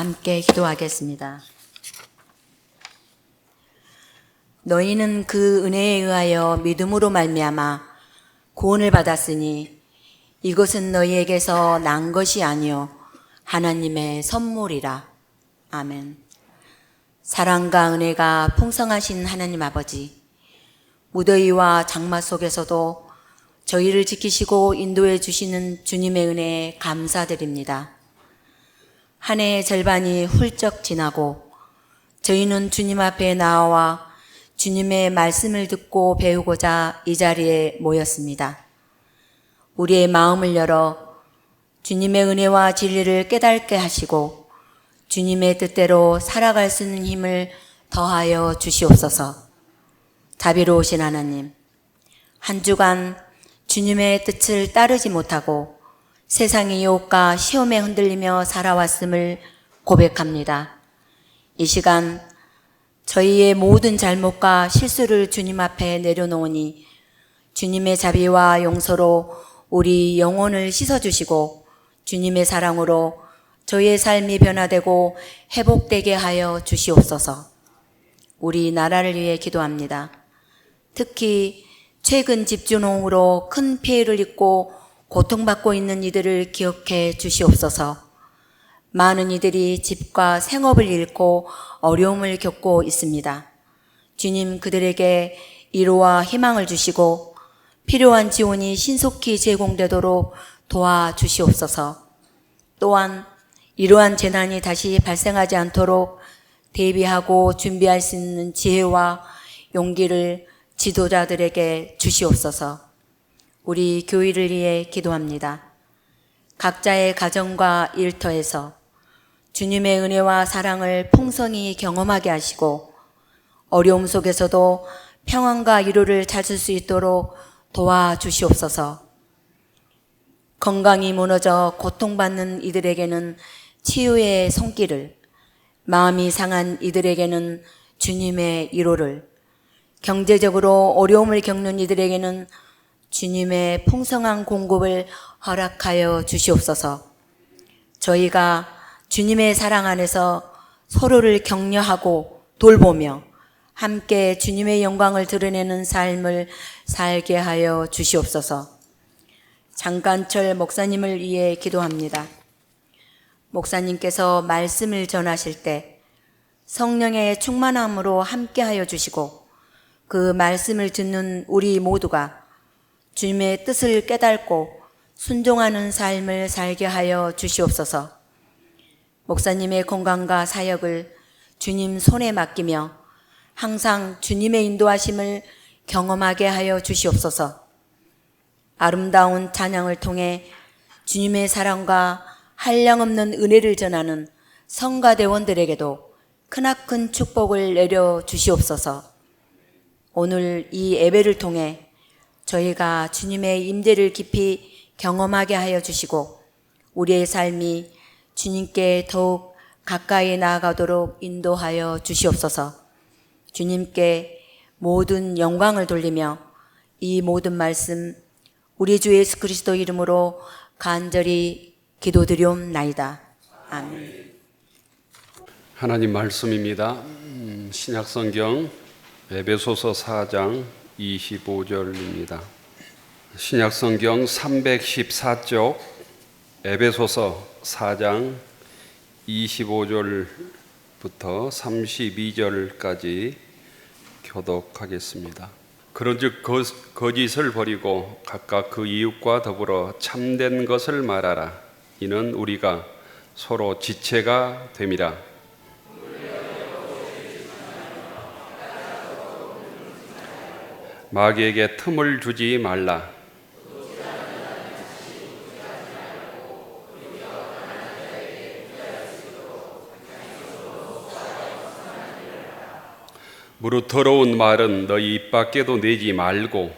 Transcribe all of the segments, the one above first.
함께 기도하겠습니다. 너희는 그 은혜에 의하여 믿음으로 말미암아 구원을 받았으니 이것은 너희에게서 난 것이 아니요 하나님의 선물이라. 아멘. 사랑과 은혜가 풍성하신 하나님 아버지, 무더위와 장마 속에서도 저희를 지키시고 인도해 주시는 주님의 은혜에 감사드립니다. 한 해의 절반이 훌쩍 지나고 저희는 주님 앞에 나와 주님의 말씀을 듣고 배우고자 이 자리에 모였습니다. 우리의 마음을 열어 주님의 은혜와 진리를 깨닫게 하시고 주님의 뜻대로 살아갈 수 있는 힘을 더하여 주시옵소서. 자비로우신 하나님, 한 주간 주님의 뜻을 따르지 못하고 세상의 유혹과 시험에 흔들리며 살아왔음을 고백합니다. 이 시간 저희의 모든 잘못과 실수를 주님 앞에 내려놓으니 주님의 자비와 용서로 우리 영혼을 씻어주시고 주님의 사랑으로 저희의 삶이 변화되고 회복되게 하여 주시옵소서. 우리 나라를 위해 기도합니다. 특히 최근 집중호우로 큰 피해를 입고 고통받고 있는 이들을 기억해 주시옵소서. 많은 이들이 집과 생업을 잃고 어려움을 겪고 있습니다. 주님, 그들에게 위로와 희망을 주시고 필요한 지원이 신속히 제공되도록 도와주시옵소서. 또한 이러한 재난이 다시 발생하지 않도록 대비하고 준비할 수 있는 지혜와 용기를 지도자들에게 주시옵소서. 우리 교회를 위해 기도합니다. 각자의 가정과 일터에서 주님의 은혜와 사랑을 풍성히 경험하게 하시고 어려움 속에서도 평안과 위로를 찾을 수 있도록 도와주시옵소서. 건강이 무너져 고통받는 이들에게는 치유의 손길을, 마음이 상한 이들에게는 주님의 위로를, 경제적으로 어려움을 겪는 이들에게는 주님의 풍성한 공급을 허락하여 주시옵소서. 저희가 주님의 사랑 안에서 서로를 격려하고 돌보며 함께 주님의 영광을 드러내는 삶을 살게 하여 주시옵소서. 장간철 목사님을 위해 기도합니다. 목사님께서 말씀을 전하실 때 성령의 충만함으로 함께 하여 주시고 그 말씀을 듣는 우리 모두가 주님의 뜻을 깨닫고 순종하는 삶을 살게 하여 주시옵소서. 목사님의 건강과 사역을 주님 손에 맡기며 항상 주님의 인도하심을 경험하게 하여 주시옵소서. 아름다운 찬양을 통해 주님의 사랑과 한량없는 은혜를 전하는 성가대원들에게도 크나큰 축복을 내려 주시옵소서. 오늘 이 예배를 통해 저희가 주님의 임재를 깊이 경험하게 하여 주시고 우리의 삶이 주님께 더욱 가까이 나아가도록 인도하여 주시옵소서. 주님께 모든 영광을 돌리며 이 모든 말씀 우리 주 예수 그리스도 이름으로 간절히 기도드리옵나이다. 아멘. 하나님 말씀입니다. 신약성경 에베소서 4장 25절입니다. 신약성경 314쪽 에베소서 4장 25절부터 32절까지 교독하겠습니다. 그런즉 거짓을 버리고 각각 그 이웃과 더불어 참된 것을 말하라. 이는 우리가 서로 지체가 됨이라. 마귀에게 틈을 주지 말라. 무릇 더러운 말은 너희 입 밖에도 내지 말고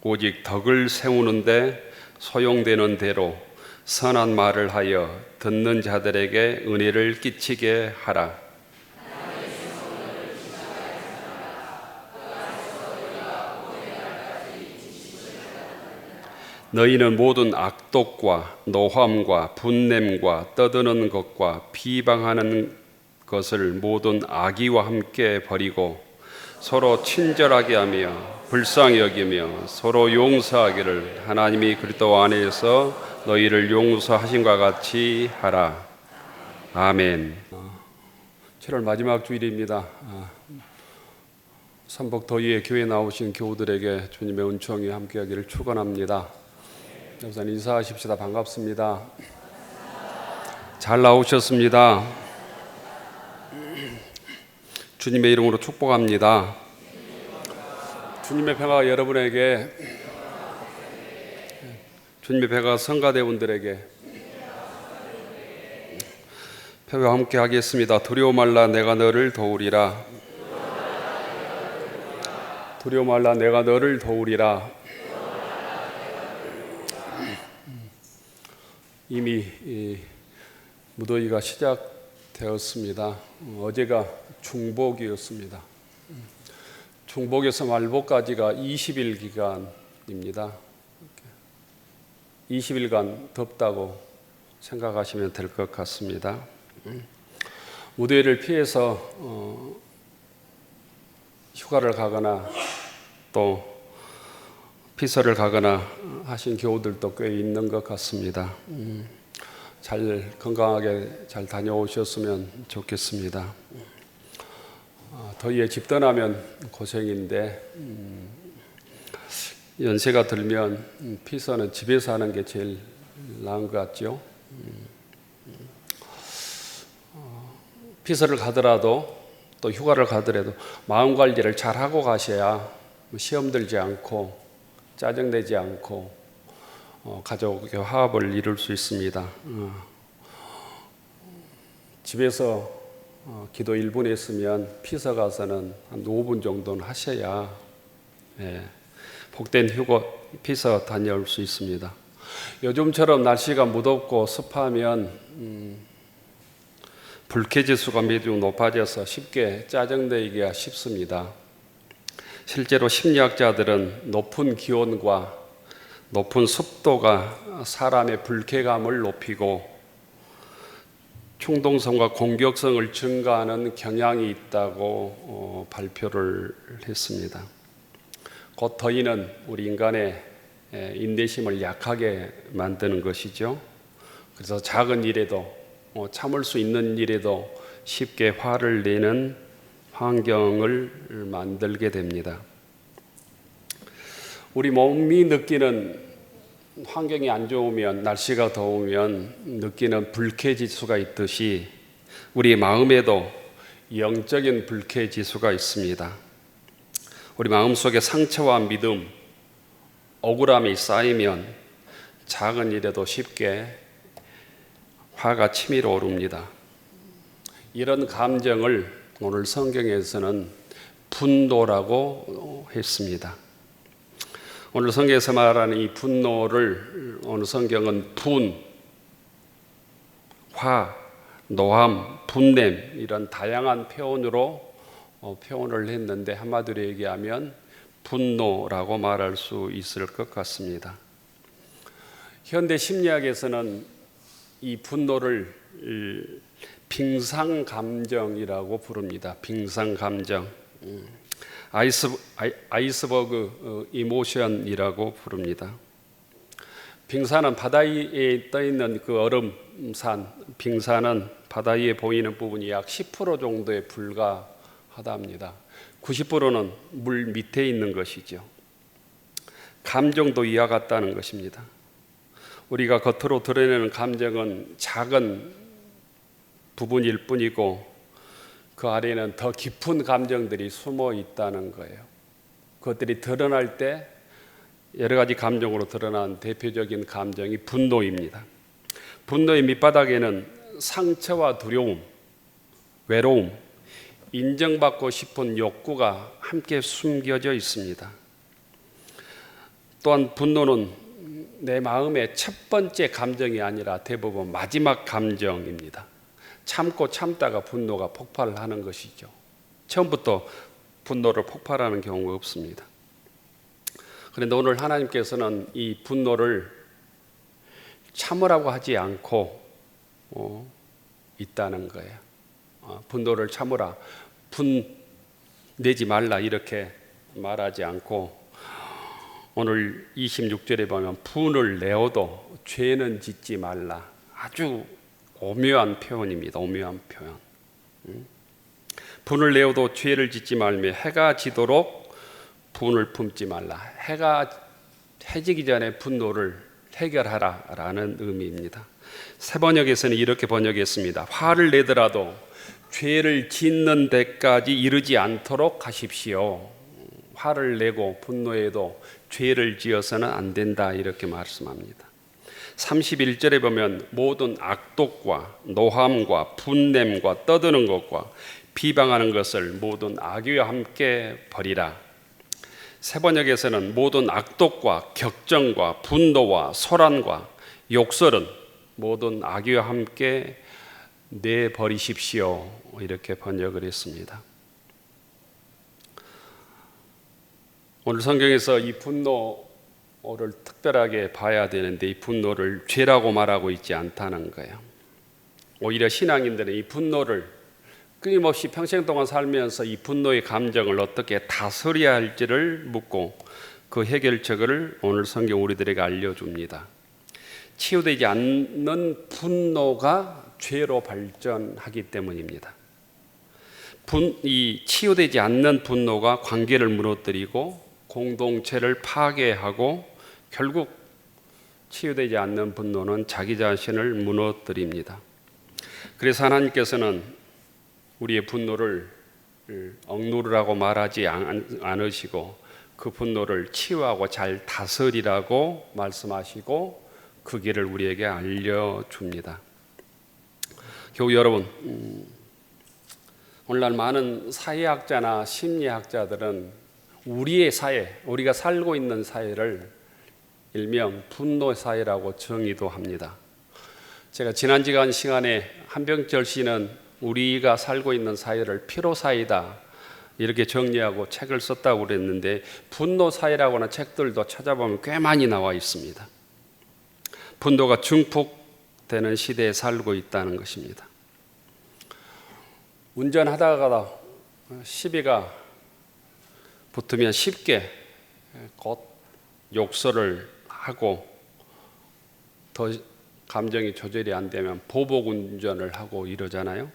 오직 덕을 세우는데 소용되는 대로 선한 말을 하여 듣는 자들에게 은혜를 끼치게 하라. 너희는 모든 악독과 노함과 분냄과 떠드는 것과 비방하는 것을 모든 악의와 함께 버리고 서로 친절하게 하며 불쌍히 여기며 서로 용서하기를 하나님이 그리스도 안에서 너희를 용서하신과 같이 하라. 아멘. 7월 마지막 주일입니다. 삼복 더위에 교회 나오신 교우들에게 주님의 은총이 함께하기를 축원합니다. 우선 인사하십시다. 반갑습니다. 잘 나오셨습니다. 주님의 이름으로 축복합니다. 주님의 평화가 여러분에게, 주님의 평화가 성가대원들에게 평화와 함께 하겠습니다. 두려워 말라 내가 너를 도우리라. 두려워 말라 내가 너를 도우리라. 이미 무더위가 시작되었습니다. 어제가 중복이었습니다. 중복에서 말복까지가 20일 기간입니다. 20일간 덥다고 생각하시면 될 것 같습니다. 무더위를 피해서 휴가를 가거나 또 피서를 가거나 하신 교우들도 꽤 있는 것 같습니다. 잘 건강하게 잘 다녀오셨으면 좋겠습니다. 더위에 집 떠나면 고생인데 연세가 들면 피서는 집에서 하는 게 제일 나은 것 같죠. 피서를 가더라도 또 휴가를 가더라도 마음 관리를 잘 하고 가셔야 시험 들지 않고 짜증내지 않고 가족의 화합을 이룰 수 있습니다. 집에서 기도 1분 했으면 피서 가서는 한 5분 정도는 하셔야 복된 휴가 피서 다녀올 수 있습니다. 요즘처럼 날씨가 무덥고 습하면 불쾌지수가 매우 높아져서 쉽게 짜증내기가 쉽습니다. 실제로 심리학자들은 높은 기온과 높은 습도가 사람의 불쾌감을 높이고 충동성과 공격성을 증가하는 경향이 있다고 발표를 했습니다. 곧 더위는 우리 인간의 인내심을 약하게 만드는 것이죠. 그래서 작은 일에도 참을 수 있는 일에도 쉽게 화를 내는 환경을 만들게 됩니다. 우리 몸이 느끼는 환경이 안 좋으면, 날씨가 더우면 느끼는 불쾌지수가 있듯이 우리 마음에도 영적인 불쾌지수가 있습니다. 우리 마음속에 상처와 믿음, 억울함이 쌓이면 작은 일에도 쉽게 화가 치밀어 오릅니다. 이런 감정을 오늘 성경에서는 분노라고 했습니다. 오늘 성경에서 말하는 이 분노를 오늘 성경은 분, 화, 노함, 분냄 이런 다양한 표현으로 표현을 했는데 한마디로 얘기하면 분노라고 말할 수 있을 것 같습니다. 현대 심리학에서는 이 분노를 빙상감정이라고 부릅니다. 빙상감정, 아이스버그 이모션이라고 부릅니다. 빙산은 바다 위에 떠 있는 그 얼음산, 빙산은 바다 위에 보이는 부분이 약 10% 정도에 불과하답니다. 90%는 물 밑에 있는 것이죠. 감정도 이와 같다는 것입니다. 우리가 겉으로 드러내는 감정은 작은 부분일 뿐이고 그 아래에는 더 깊은 감정들이 숨어 있다는 거예요. 그것들이 드러날 때 여러 가지 감정으로 드러난 대표적인 감정이 분노입니다. 분노의 밑바닥에는 상처와 두려움, 외로움, 인정받고 싶은 욕구가 함께 숨겨져 있습니다. 또한 분노는 내 마음의 첫 번째 감정이 아니라 대부분 마지막 감정입니다. 참고 참다가 분노가 폭발하는 것이죠. 처음부터 분노를 폭발하는 경우가 없습니다. 그런데 오늘 하나님께서는 이 분노를 참으라고 하지 않고 있다는 거예요. 분노를 참으라, 분 내지 말라 이렇게 말하지 않고 오늘 26절에 보면 분을 내어도 죄는 짓지 말라. 아주 오묘한 표현입니다. 오묘한 표현. 분을 내어도 죄를 짓지 말며 해가 지도록 분을 품지 말라. 해가 해지기 전에 분노를 해결하라라는 의미입니다. 새 번역에서는 이렇게 번역했습니다. 화를 내더라도 죄를 짓는 데까지 이르지 않도록 하십시오. 화를 내고 분노해도 죄를 지어서는 안 된다 이렇게 말씀합니다. 31절에 보면 모든 악독과 노함과 분냄과 떠드는 것과 비방하는 것을 모든 악의와 함께 버리라. 새 번역에서는 모든 악독과 격정과 분노와 소란과 욕설은 모든 악의와 함께 내버리십시오 이렇게 번역을 했습니다. 오늘 성경에서 이 분노를 특별하게 봐야 되는데 이 분노를 죄라고 말하고 있지 않다는 거예요. 오히려 신앙인들은 이 분노를 끊임없이 평생 동안 살면서 이 분노의 감정을 어떻게 다스려야 할지를 묻고 그 해결책을 오늘 성경 우리들에게 알려줍니다. 치유되지 않는 분노가 죄로 발전하기 때문입니다. 이 치유되지 않는 분노가 관계를 무너뜨리고 공동체를 파괴하고 결국 치유되지 않는 분노는 자기 자신을 무너뜨립니다. 그래서 하나님께서는 우리의 분노를 억누르라고 말하지 않으시고 그 분노를 치유하고 잘 다스리라고 말씀하시고 그 길을 우리에게 알려줍니다. 교우 여러분, 오늘날 많은 사회학자나 심리학자들은 우리의 사회, 우리가 살고 있는 사회를 일명 분노 사회라고 정의도 합니다. 제가 지난 시간에 한병철 씨는 우리가 살고 있는 사회를 피로 사회다 이렇게 정리하고 책을 썼다고 그랬는데 분노 사회라고 하는 책들도 찾아보면 꽤 많이 나와 있습니다. 분노가 증폭되는 시대에 살고 있다는 것입니다. 운전하다가 시비가 붙으면 쉽게 곧 욕설을 하고 더 감정이 조절이 안 되면 보복 운전을 하고 이러잖아요.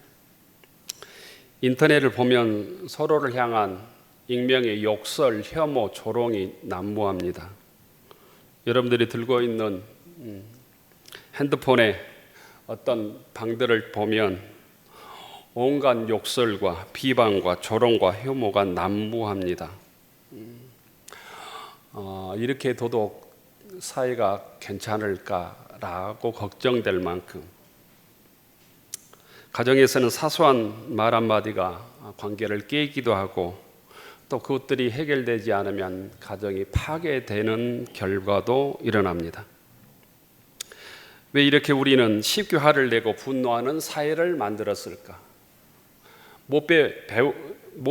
인터넷을 보면 서로를 향한 익명의 욕설, 혐오, 조롱이 난무합니다. 여러분들이 들고 있는 핸드폰에 어떤 방들을 보면 온갖 욕설과 비방과 조롱과 혐오가 난무합니다. 이렇게 도덕 사회가 괜찮을까라고 걱정될 만큼 가정에서는 사소한 말 한마디가 관계를 깨기도 하고 또 그것들이 해결되지 않으면 가정이 파괴되는 결과도 일어납니다. 왜 이렇게 우리는 쉽게 화를 내고 분노하는 사회를 만들었을까? 못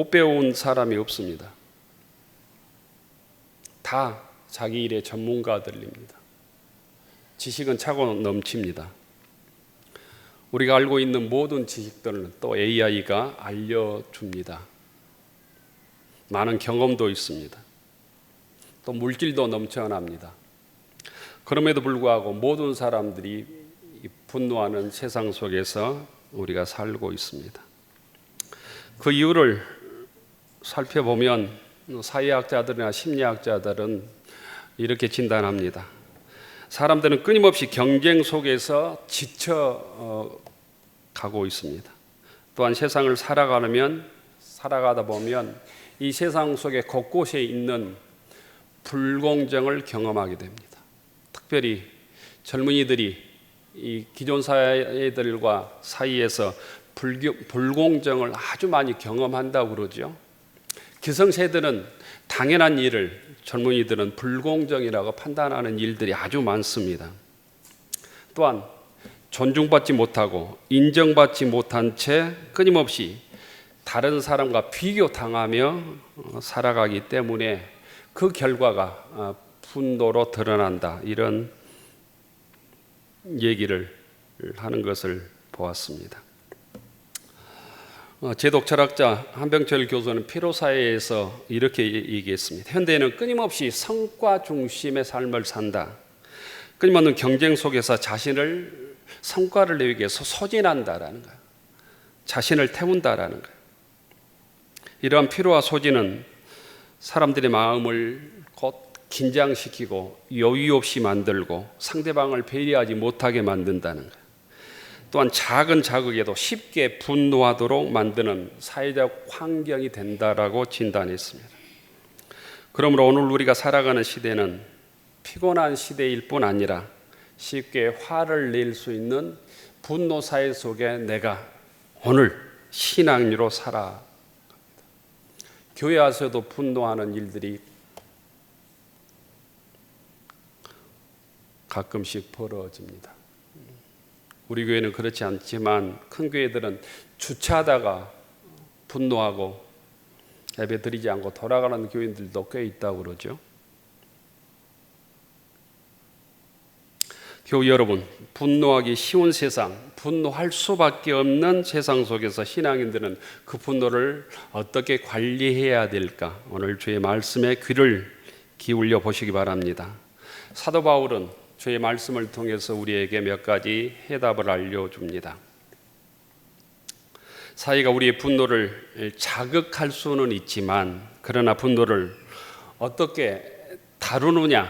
배운 사람이 없습니다. 다 자기 일의 전문가들입니다. 지식은 차고 넘칩니다. 우리가 알고 있는 모든 지식들은 또 AI가 알려줍니다. 많은 경험도 있습니다. 또 물질도 넘쳐납니다. 그럼에도 불구하고 모든 사람들이 분노하는 세상 속에서 우리가 살고 있습니다. 그 이유를 살펴보면 사회학자들이나 심리학자들은 이렇게 진단합니다. 사람들은 끊임없이 경쟁 속에서 지쳐 가고 있습니다. 또한 세상을 살아가다 보면 이 세상 속에 곳곳에 있는 불공정을 경험하게 됩니다. 특별히 젊은이들이 이 기존 사회들과 사이에서 불공정을 아주 많이 경험한다고 그러죠. 기성세대는 당연한 일을 젊은이들은 불공정이라고 판단하는 일들이 아주 많습니다. 또한 존중받지 못하고 인정받지 못한 채 끊임없이 다른 사람과 비교당하며 살아가기 때문에 그 결과가 분노로 드러난다. 이런 얘기를 하는 것을 보았습니다. 제독 철학자 한병철 교수는 피로사회에서 이렇게 얘기했습니다. 현대인은 끊임없이 성과 중심의 삶을 산다. 끊임없는 경쟁 속에서 자신을 성과를 내기 위해서 소진한다라는 거예요. 자신을 태운다라는 거예요. 이러한 피로와 소진은 사람들의 마음을 곧 긴장시키고 여유 없이 만들고 상대방을 배려하지 못하게 만든다는 거예요. 또한 작은 자극에도 쉽게 분노하도록 만드는 사회적 환경이 된다라고 진단했습니다. 그러므로 오늘 우리가 살아가는 시대는 피곤한 시대일 뿐 아니라 쉽게 화를 낼 수 있는 분노 사회 속에 내가 오늘 신앙인으로 살아. 교회 와서도 분노하는 일들이 가끔씩 벌어집니다. 우리 교회는 그렇지 않지만 큰 교회들은 주차하다가 분노하고 예배 드리지 않고 돌아가는 교인들도 꽤 있다고 그러죠. 교우 여러분, 분노하기 쉬운 세상, 분노할 수밖에 없는 세상 속에서 신앙인들은 그 분노를 어떻게 관리해야 될까? 오늘 주의 말씀에 귀를 기울여 보시기 바랍니다. 사도 바울은 주의 말씀을 통해서 우리에게 몇 가지 해답을 알려줍니다. 사회가 우리의 분노를 자극할 수는 있지만 그러나 분노를 어떻게 다루느냐의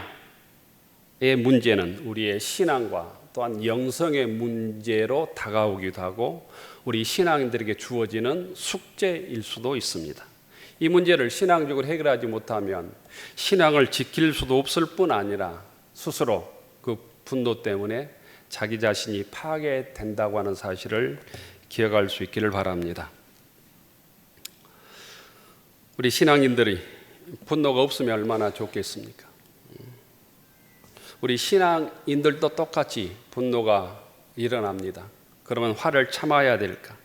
문제는 우리의 신앙과 또한 영성의 문제로 다가오기도 하고 우리 신앙인들에게 주어지는 숙제일 수도 있습니다. 이 문제를 신앙적으로 해결하지 못하면 신앙을 지킬 수도 없을 뿐 아니라 스스로 그 분노 때문에 자기 자신이 파괴된다고 하는 사실을 기억할 수 있기를 바랍니다. 우리 신앙인들이 분노가 없으면 얼마나 좋겠습니까? 우리 신앙인들도 똑같이 분노가 일어납니다. 그러면 화를 참아야 될까?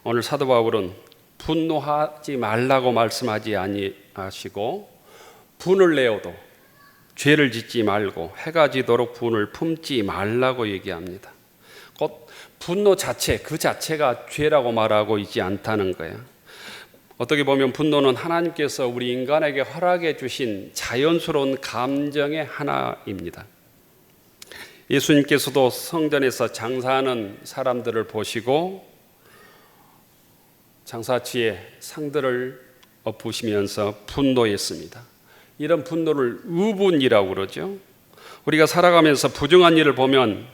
오늘 사도 바울은 분노하지 말라고 말씀하지 아니하시고 분을 내어도 죄를 짓지 말고 해가 지도록 분을 품지 말라고 얘기합니다. 곧 분노 자체, 그 자체가 죄라고 말하고 있지 않다는 거예요. 어떻게 보면 분노는 하나님께서 우리 인간에게 허락해 주신 자연스러운 감정의 하나입니다. 예수님께서도 성전에서 장사하는 사람들을 보시고 장사치에 상들을 엎으시면서 분노했습니다. 이런 분노를 의분이라고 그러죠. 우리가 살아가면서 부정한 일을 보면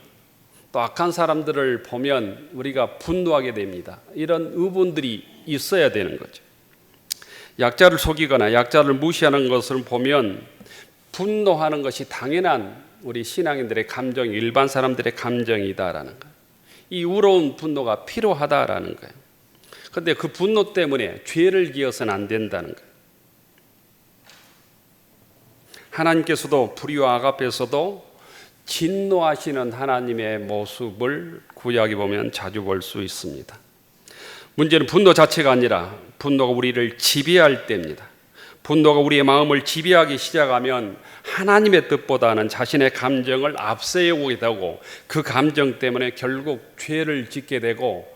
또 악한 사람들을 보면 우리가 분노하게 됩니다. 이런 의분들이 있어야 되는 거죠. 약자를 속이거나 약자를 무시하는 것을 보면 분노하는 것이 당연한 우리 신앙인들의 감정, 일반 사람들의 감정이다라는 거예요. 이 우러운 분노가 필요하다라는 거예요. 그런데 그 분노 때문에 죄를 지어서는 안 된다는 거예요. 하나님께서도 불의와 악 앞에서도 진노하시는 하나님의 모습을 구약에 보면 자주 볼 수 있습니다. 문제는 분노 자체가 아니라 분노가 우리를 지배할 때입니다. 분노가 우리의 마음을 지배하기 시작하면 하나님의 뜻보다는 자신의 감정을 앞세우게 되고 그 감정 때문에 결국 죄를 짓게 되고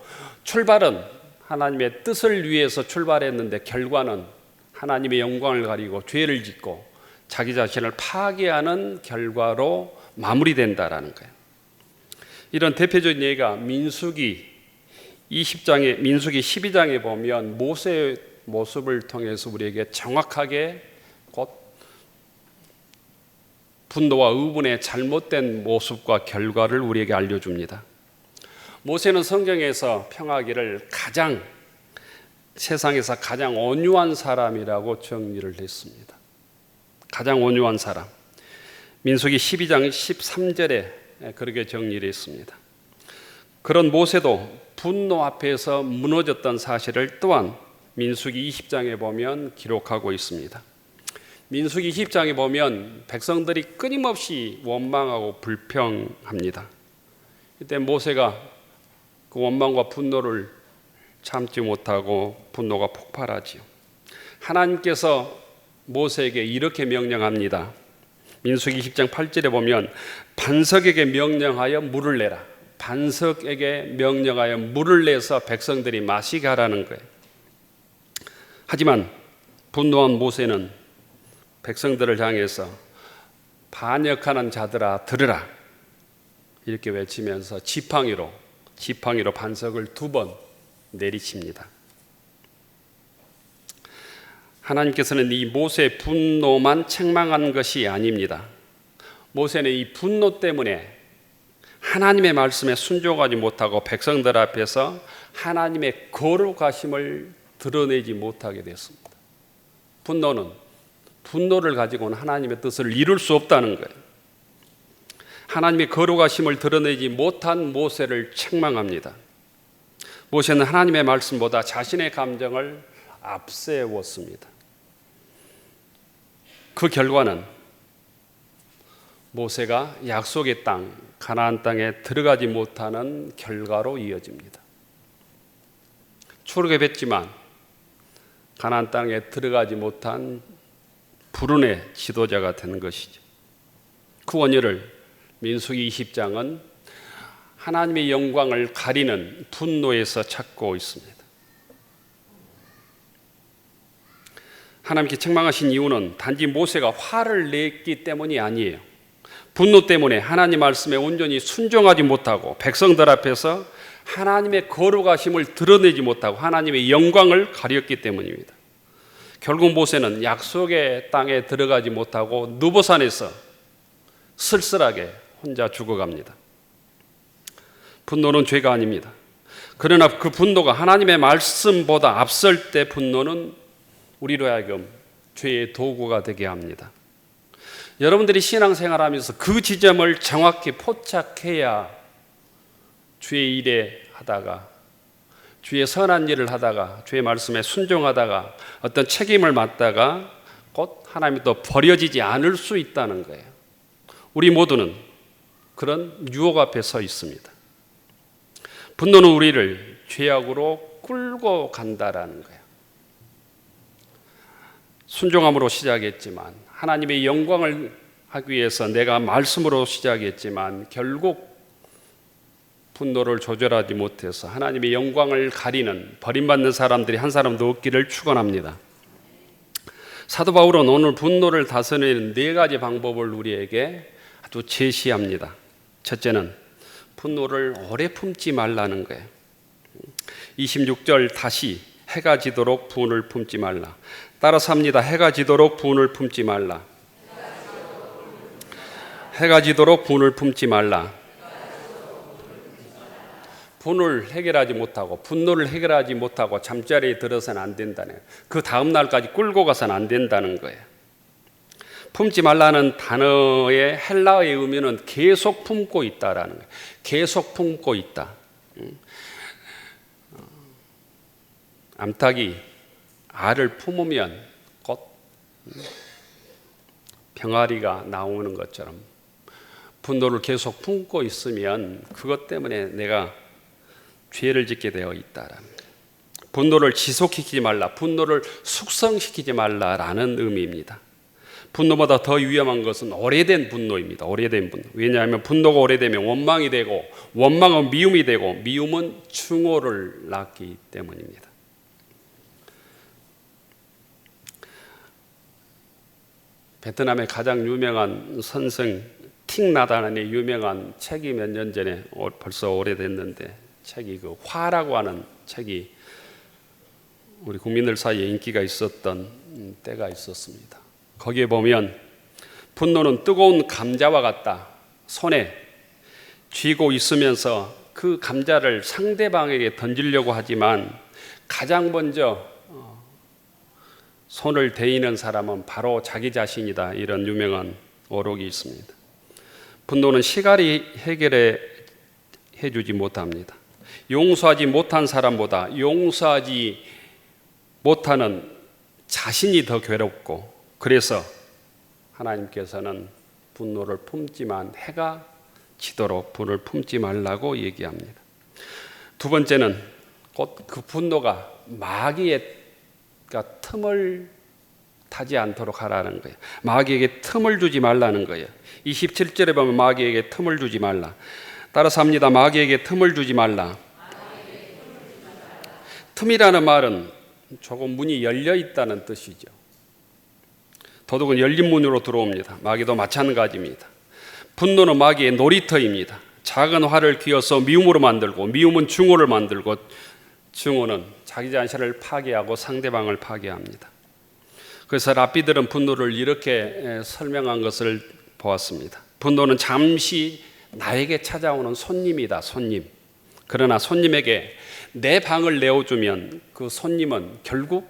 출발은 하나님의 뜻을 위해서 출발했는데 결과는 하나님의 영광을 가리고 죄를 짓고 자기 자신을 파괴하는 결과로 마무리된다라는 거예요. 이런 대표적인 예가 민수기 12장에 보면 모세의 모습을 통해서 우리에게 정확하게 곧 분노와 의분의 잘못된 모습과 결과를 우리에게 알려줍니다. 모세는 성경에서 평하기를 세상에서 가장 온유한 사람이라고 정의를 했습니다. 가장 온유한 사람. 민수기 12장 13절에 그렇게 정의를 했습니다. 그런 모세도 분노 앞에서 무너졌던 사실을 또한 민수기 20장에 보면 기록하고 있습니다. 민수기 20장에 보면 백성들이 끊임없이 원망하고 불평합니다. 이때 모세가 그 원망과 분노를 참지 못하고 분노가 폭발하지요. 하나님께서 모세에게 이렇게 명령합니다. 민수기 20장 8절에 보면 반석에게 명령하여 물을 내라. 반석에게 명령하여 물을 내서 백성들이 마시게 하라는 거예요. 하지만 분노한 모세는 백성들을 향해서 반역하는 자들아 들으라 이렇게 외치면서 지팡이로 반석을 2번 내리칩니다. 하나님께서는 이 모세의 분노만 책망한 것이 아닙니다. 모세는 이 분노 때문에 하나님의 말씀에 순종하지 못하고 백성들 앞에서 하나님의 거룩하심을 드러내지 못하게 됐습니다. 분노를 가지고는 하나님의 뜻을 이룰 수 없다는 거예요. 하나님의 거룩하심을 드러내지 못한 모세를 책망합니다. 모세는 하나님의 말씀보다 자신의 감정을 앞세웠습니다. 그 결과는 모세가 약속의 땅, 가나안 땅에 들어가지 못하는 결과로 이어집니다. 출애굽했지만 가나안 땅에 들어가지 못한 불운의 지도자가 되는 것이죠. 그 원인을 민수기 20장은 하나님의 영광을 가리는 분노에서 찾고 있습니다. 하나님께 책망하신 이유는 단지 모세가 화를 냈기 때문이 아니에요. 분노 때문에 하나님 말씀에 온전히 순종하지 못하고 백성들 앞에서 하나님의 거룩하심을 드러내지 못하고 하나님의 영광을 가렸기 때문입니다. 결국 모세는 약속의 땅에 들어가지 못하고 느보산에서 쓸쓸하게 혼자 죽어갑니다. 분노는 죄가 아닙니다. 그러나 그 분노가 하나님의 말씀보다 앞설 때 분노는 우리로 하여금 죄의 도구가 되게 합니다. 여러분들이 신앙생활하면서 그 지점을 정확히 포착해야 주의 일에 하다가 주의 선한 일을 하다가 주의 말씀에 순종하다가 어떤 책임을 맡다가 곧 하나님이 또 버려지지 않을 수 있다는 거예요. 우리 모두는 그런 유혹 앞에 서 있습니다. 분노는 우리를 죄악으로 끌고 간다라는 거예요. 순종함으로 시작했지만 하나님의 영광을 하기 위해서 내가 말씀으로 시작했지만 결국 분노를 조절하지 못해서 하나님의 영광을 가리는 버림받는 사람들이 한 사람도 없기를 축원합니다. 사도 바울은 오늘 분노를 다스리는 4가지 방법을 우리에게 아주 제시합니다. 첫째는 분노를 오래 품지 말라는 거예요. 26절 다시 해가 지도록 분을 품지 말라. 따라서 합니다. 해가 지도록 분을 품지 말라. 해가 지도록 분을 품지 말라. 분을 해결하지 못하고 분노를 해결하지 못하고 잠자리에 들어서는 안 된다는 거예요. 그 다음 날까지 끌고 가서는 안 된다는 거예요. 품지 말라는 단어의 헬라어의 의미는 계속 품고 있다라는 거예요. 계속 품고 있다. 암탉이 알을 품으면 곧 병아리가 나오는 것처럼 분노를 계속 품고 있으면 그것 때문에 내가 죄를 짓게 되어 있다라는 거예요. 분노를 지속시키지 말라, 분노를 숙성시키지 말라라는 의미입니다. 분노보다 더 위험한 것은 오래된 분노입니다. 오래된 분노. 왜냐하면 분노가 오래되면 원망이 되고 원망은 미움이 되고 미움은 증오를 낳기 때문입니다. 베트남의 가장 유명한 선생 틱나단의 유명한 책이 몇 년 전에 벌써 오래됐는데 책이 그 화라고 하는 책이 우리 국민들 사이에 인기가 있었던 때가 있었습니다. 거기에 보면 분노는 뜨거운 감자와 같다. 손에 쥐고 있으면서 그 감자를 상대방에게 던지려고 하지만 가장 먼저 손을 대이는 사람은 바로 자기 자신이다. 이런 유명한 어록이 있습니다. 분노는 시간이 해결해 주지 못합니다. 용서하지 못한 사람보다 용서하지 못하는 자신이 더 괴롭고 그래서 하나님께서는 분노를 품지만 해가 지도록 분을 품지 말라고 얘기합니다. 두 번째는 곧 그 분노가 마귀가 틈을 타지 않도록 하라는 거예요. 마귀에게 틈을 주지 말라는 거예요. 27절에 보면 마귀에게 틈을 주지 말라. 따라서 합니다. 마귀에게 틈을 주지 말라. 틈이라는 말은 조금 문이 열려 있다는 뜻이죠. 도둑은 열린 문으로 들어옵니다. 마귀도 마찬가지입니다. 분노는 마귀의 놀이터입니다. 작은 활을 쥐어서 미움으로 만들고, 미움은 증오를 만들고, 증오는 자기 자신을 파괴하고 상대방을 파괴합니다. 그래서 랍비들은 분노를 이렇게 설명한 것을 보았습니다. 분노는 잠시 나에게 찾아오는 손님이다, 손님. 그러나 손님에게 내 방을 내어주면 그 손님은 결국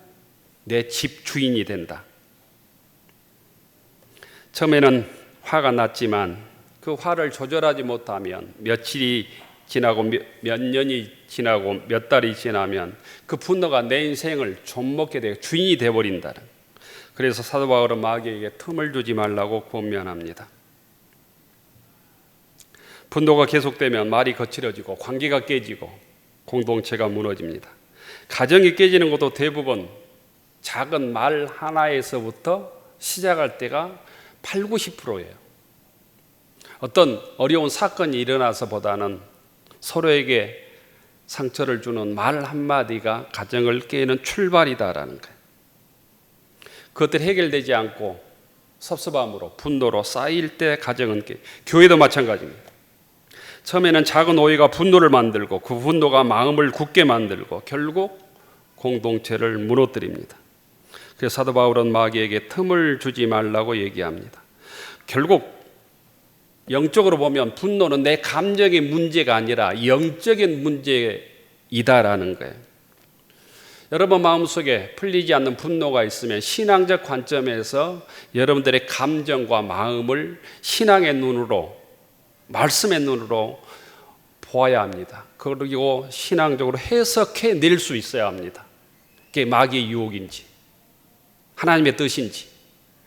내 집 주인이 된다. 처음에는 화가 났지만 그 화를 조절하지 못하면 며칠이 지나고 몇 년이 지나고 몇 달이 지나면 그 분노가 내 인생을 좀먹게 되고 주인이 되어버린다. 그래서 사도 바울은 마귀에게 틈을 주지 말라고 권면합니다. 분노가 계속되면 말이 거칠어지고 관계가 깨지고 공동체가 무너집니다. 가정이 깨지는 것도 대부분 작은 말 하나에서부터 시작할 때가 80~90%예요. 어떤 어려운 사건이 일어나서보다는 서로에게 상처를 주는 말 한마디가 가정을 깨는 출발이다라는 거예요. 그것들이 해결되지 않고 섭섭함으로 분노로 쌓일 때 가정은 교회도 마찬가지입니다. 처음에는 작은 오해가 분노를 만들고 그 분노가 마음을 굳게 만들고 결국 공동체를 무너뜨립니다. 그래서 사도 바울은 마귀에게 틈을 주지 말라고 얘기합니다. 결국 영적으로 보면 분노는 내 감정의 문제가 아니라 영적인 문제이다라는 거예요. 여러분 마음속에 풀리지 않는 분노가 있으면 신앙적 관점에서 여러분들의 감정과 마음을 신앙의 눈으로, 말씀의 눈으로 보아야 합니다. 그리고 신앙적으로 해석해 낼 수 있어야 합니다. 그게 마귀의 유혹인지 하나님의 뜻인지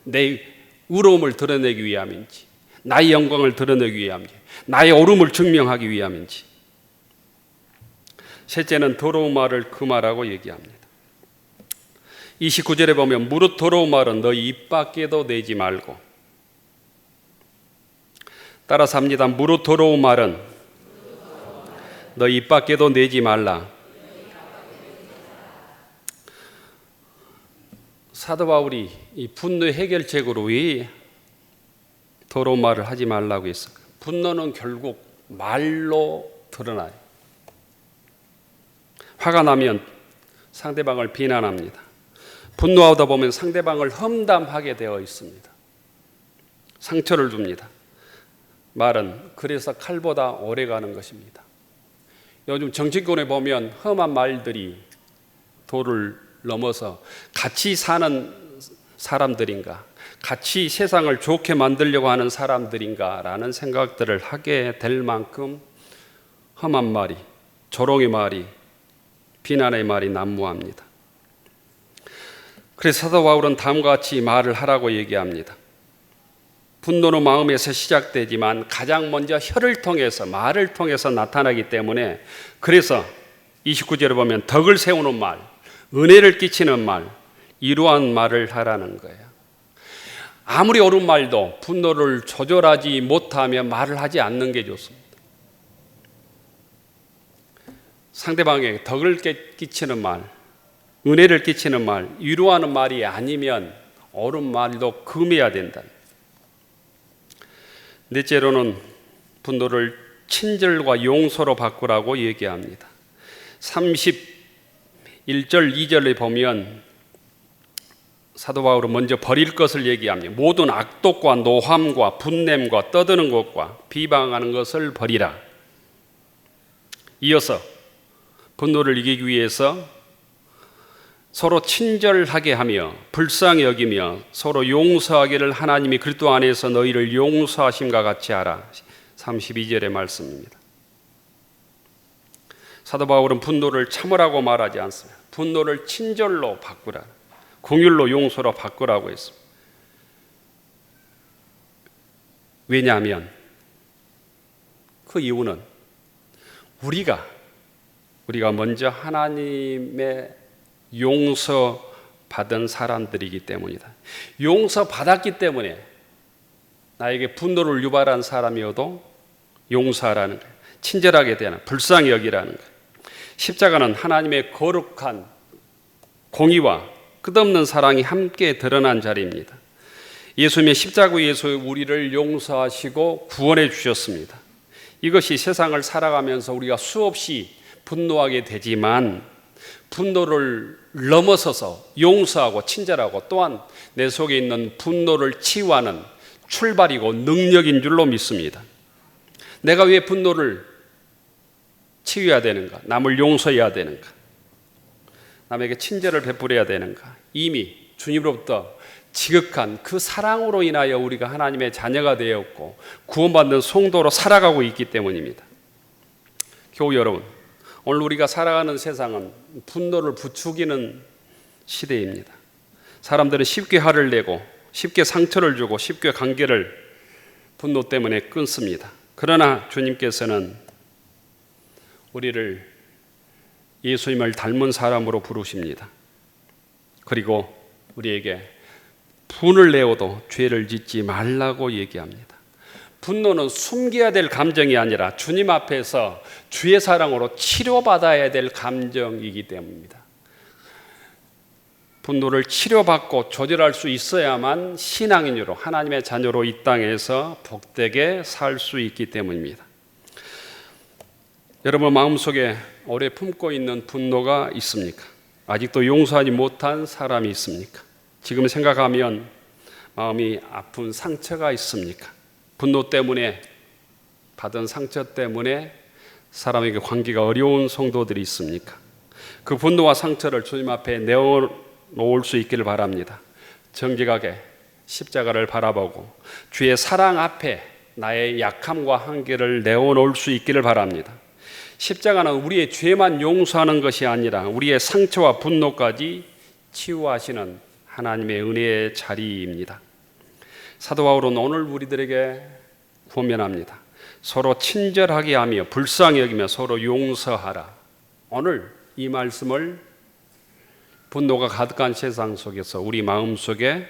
내 의로움을 드러내기 위함인지 나의 영광을 드러내기 위함인지 나의 옳음을 증명하기 위함인지. 셋째는 더러운 말을 금하라고 얘기합니다. 29절에 보면 무릇 더러운 말은 너희 입 밖에도 내지 말고, 따라서 합니다. 무릇 더러운 말은 너희 입 밖에도 내지 말라. 사도 바울이 이 분노의 해결책으로 왜 더러운 말을 하지 말라고 했어요? 분노는 결국 말로 드러나요. 화가 나면 상대방을 비난합니다. 분노하다 보면 상대방을 험담하게 되어 있습니다. 상처를 줍니다. 말은 그래서 칼보다 오래 가는 것입니다. 요즘 정치권에 보면 험한 말들이 도를 넘어서 같이 사는 사람들인가, 같이 세상을 좋게 만들려고 하는 사람들인가라는 생각들을 하게 될 만큼 험한 말이, 조롱의 말이, 비난의 말이 난무합니다. 그래서 사도 바울은 다음과 같이 말을 하라고 얘기합니다. 분노는 마음에서 시작되지만 가장 먼저 혀를 통해서, 말을 통해서 나타나기 때문에, 그래서 29절에 보면 덕을 세우는 말, 은혜를 끼치는 말, 이러한 말을 하라는 거예요. 아무리 옳은 말도 분노를 조절하지 못하면 말을 하지 않는 게 좋습니다. 상대방에게 덕을 끼치는 말, 은혜를 끼치는 말, 위로하는 말이 아니면 옳은 말도 금해야 된다. 넷째로는 분노를 친절과 용서로 바꾸라고 얘기합니다. 31절 2절에 보면 사도 바울은 먼저 버릴 것을 얘기합니다. 모든 악독과 노함과 분냄과 떠드는 것과 비방하는 것을 버리라. 이어서 분노를 이기기 위해서 서로 친절하게 하며 불쌍히 여기며 서로 용서하기를 하나님이 그리스도 안에서 너희를 용서하심과 같이 하라. 32절의 말씀입니다. 사도 바울은 분노를 참으라고 말하지 않습니다. 분노를 친절로 바꾸라, 긍휼로 용서로 바꾸라고 했습니다. 왜냐하면 그 이유는 우리가 먼저 하나님의 용서 받은 사람들이기 때문이다. 용서받았기 때문에 나에게 분노를 유발한 사람이어도 용서하라는 거예요. 친절하게 대하는, 불쌍히 여기라는 거예요. 십자가는 하나님의 거룩한 공의와 끝없는 사랑이 함께 드러난 자리입니다. 예수님의 십자가에서 우리를 용서하시고 구원해 주셨습니다. 이것이 세상을 살아가면서 우리가 수없이 분노하게 되지만 분노를 넘어서서 용서하고 친절하고 또한 내 속에 있는 분노를 치유하는 출발이고 능력인 줄로 믿습니다. 내가 왜 분노를 치유해야 되는가? 남을 용서해야 되는가? 남에게 친절을 베풀어야 되는가? 이미 주님으로부터 지극한 그 사랑으로 인하여 우리가 하나님의 자녀가 되었고 구원받는 성도로 살아가고 있기 때문입니다. 교우 여러분, 오늘 우리가 살아가는 세상은 분노를 부추기는 시대입니다. 사람들은 쉽게 화를 내고 쉽게 상처를 주고 쉽게 관계를 분노 때문에 끊습니다. 그러나 주님께서는 우리를 예수님을 닮은 사람으로 부르십니다. 그리고 우리에게 분을 내어도 죄를 짓지 말라고 얘기합니다. 분노는 숨겨야 될 감정이 아니라 주님 앞에서 주의 사랑으로 치료받아야 될 감정이기 때문입니다. 분노를 치료받고 조절할 수 있어야만 신앙인으로 하나님의 자녀로 이 땅에서 복되게 살 수 있기 때문입니다. 여러분 마음속에 오래 품고 있는 분노가 있습니까? 아직도 용서하지 못한 사람이 있습니까? 지금 생각하면 마음이 아픈 상처가 있습니까? 분노 때문에 받은 상처 때문에 사람에게 관계가 어려운 성도들이 있습니까? 그 분노와 상처를 주님 앞에 내어놓을 수 있기를 바랍니다. 정직하게 십자가를 바라보고 주의 사랑 앞에 나의 약함과 한계를 내어놓을 수 있기를 바랍니다. 십자가는 우리의 죄만 용서하는 것이 아니라 우리의 상처와 분노까지 치유하시는 하나님의 은혜의 자리입니다. 사도 바울은 오늘 우리들에게 권면합니다. 서로 친절하게 하며 불쌍히 여기며 서로 용서하라. 오늘 이 말씀을 분노가 가득한 세상 속에서 우리 마음속에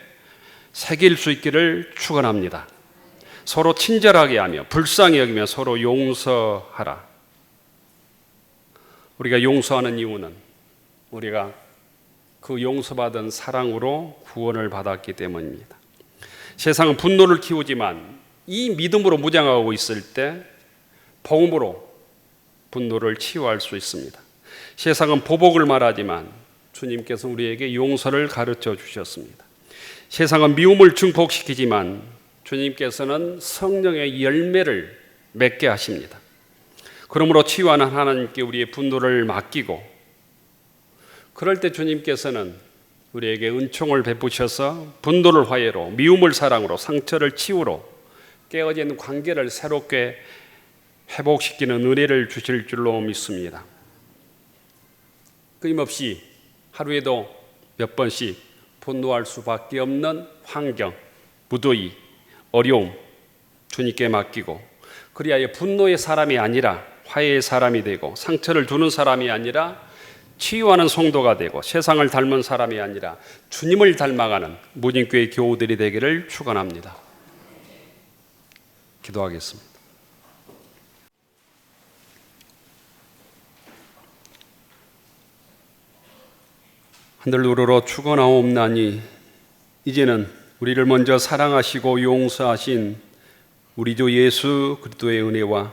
새길 수 있기를 축원합니다. 서로 친절하게 하며 불쌍히 여기며 서로 용서하라. 우리가 용서하는 이유는 우리가 그 용서받은 사랑으로 구원을 받았기 때문입니다. 세상은 분노를 키우지만 이 믿음으로 무장하고 있을 때 복음으로 분노를 치유할 수 있습니다. 세상은 보복을 말하지만 주님께서 우리에게 용서를 가르쳐 주셨습니다. 세상은 미움을 증폭시키지만 주님께서는 성령의 열매를 맺게 하십니다. 그러므로 치유하는 하나님께 우리의 분노를 맡기고 그럴 때 주님께서는 우리에게 은총을 베푸셔서 분노를 화해로, 미움을 사랑으로, 상처를 치유로 깨어진 관계를 새롭게 회복시키는 은혜를 주실 줄로 믿습니다. 끊임없이 하루에도 몇 번씩 분노할 수밖에 없는 환경, 무더위, 어려움 주님께 맡기고 그리하여 분노의 사람이 아니라 화해의 사람이 되고 상처를 주는 사람이 아니라 치유하는 성도가 되고 세상을 닮은 사람이 아니라 주님을 닮아가는 무진교회 교우들이 되기를 축원합니다. 기도하겠습니다. 하늘 우러러 축원하옵나니 이제는 우리를 먼저 사랑하시고 용서하신 우리 주 예수 그리스도의 은혜와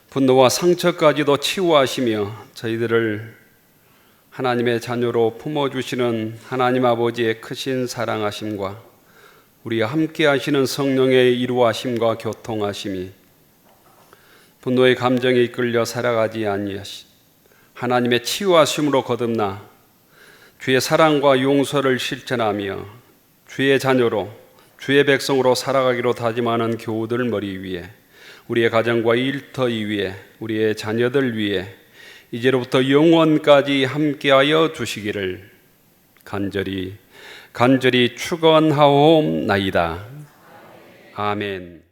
분노와 상처까지도 치유하시며 저희들을 하나님의 자녀로 품어주시는 하나님 아버지의 크신 사랑하심과 우리와 함께 하시는 성령의 이루하심과 교통하심이 분노의 감정에 이끌려 살아가지 아니하시 하나님의 치유하심으로 거듭나 주의 사랑과 용서를 실천하며 주의 자녀로 주의 백성으로 살아가기로 다짐하는 교우들 머리 위에 우리의 가정과 일터위 위에 우리의 자녀들 위에 이제로부터 영원까지 함께하여 주시기를 간절히 축원하옵나이다. 아멘.